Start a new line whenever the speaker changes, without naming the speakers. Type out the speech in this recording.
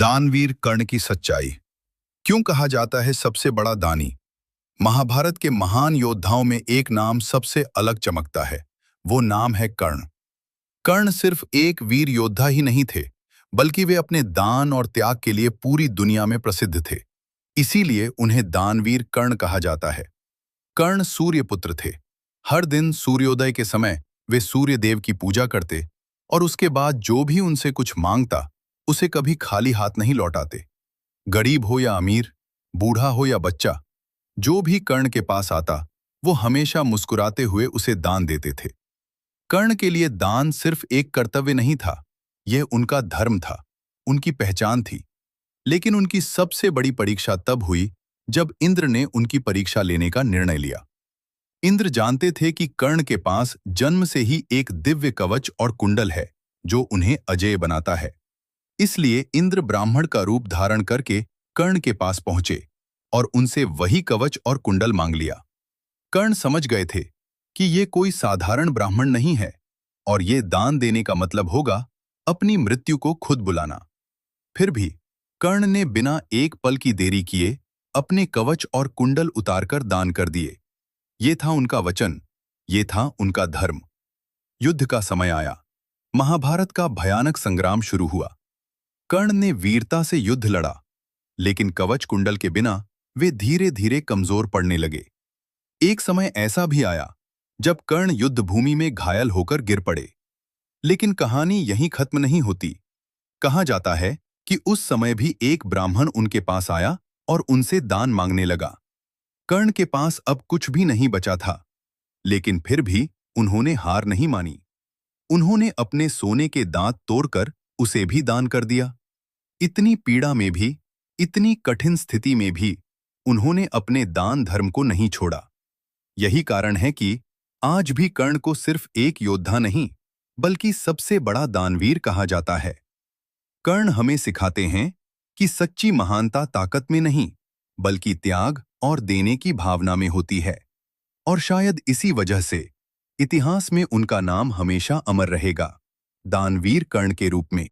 दानवीर कर्ण की सच्चाई। क्यों कहा जाता है सबसे बड़ा दानी? महाभारत के महान योद्धाओं में एक नाम सबसे अलग चमकता है। वो नाम है कर्ण। कर्ण सिर्फ एक वीर योद्धा ही नहीं थे, बल्कि वे अपने दान और त्याग के लिए पूरी दुनिया में प्रसिद्ध थे। इसीलिए उन्हें दानवीर कर्ण कहा जाता है। कर्ण सूर्यपुत्र थे। हर दिन सूर्योदय के समय वे सूर्य देव की पूजा करते और उसके बाद जो भी उनसे कुछ मांगता उसे कभी खाली हाथ नहीं लौटाते। गरीब हो या अमीर, बूढ़ा हो या बच्चा, जो भी कर्ण के पास आता वो हमेशा मुस्कुराते हुए उसे दान देते थे। कर्ण के लिए दान सिर्फ एक कर्तव्य नहीं था, यह उनका धर्म था, उनकी पहचान थी। लेकिन उनकी सबसे बड़ी परीक्षा तब हुई जब इंद्र ने उनकी परीक्षा लेने का निर्णय लिया। इंद्र जानते थे कि कर्ण के पास जन्म से ही एक दिव्य कवच और कुंडल है जो उन्हें अजेय बनाता है। इसलिए इंद्र ब्राह्मण का रूप धारण करके कर्ण के पास पहुंचे और उनसे वही कवच और कुंडल मांग लिया। कर्ण समझ गए थे कि ये कोई साधारण ब्राह्मण नहीं है और ये दान देने का मतलब होगा अपनी मृत्यु को खुद बुलाना। फिर भी कर्ण ने बिना एक पल की देरी किए अपने कवच और कुंडल उतारकर दान कर दिए। ये था उनका वचन, ये था उनका धर्म। युद्ध का समय आया। महाभारत का भयानक संग्राम शुरू हुआ। कर्ण ने वीरता से युद्ध लड़ा, लेकिन कवच कुंडल के बिना वे धीरे धीरे कमजोर पड़ने लगे। एक समय ऐसा भी आया जब कर्ण युद्ध भूमि में घायल होकर गिर पड़े। लेकिन कहानी यहीं खत्म नहीं होती। कहा जाता है कि उस समय भी एक ब्राह्मण उनके पास आया और उनसे दान मांगने लगा। कर्ण के पास अब कुछ भी नहीं बचा था, लेकिन फिर भी उन्होंने हार नहीं मानी। उन्होंने अपने सोने के दांत तोड़कर उसे भी दान कर दिया। इतनी पीड़ा में भी, इतनी कठिन स्थिति में भी उन्होंने अपने दान धर्म को नहीं छोड़ा। यही कारण है कि आज भी कर्ण को सिर्फ एक योद्धा नहीं, बल्कि सबसे बड़ा दानवीर कहा जाता है। कर्ण हमें सिखाते हैं कि सच्ची महानता ताकत में नहीं, बल्कि त्याग और देने की भावना में होती है। और शायद इसी वजह से इतिहास में उनका नाम हमेशा अमर रहेगा, दानवीर कर्ण के रूप में।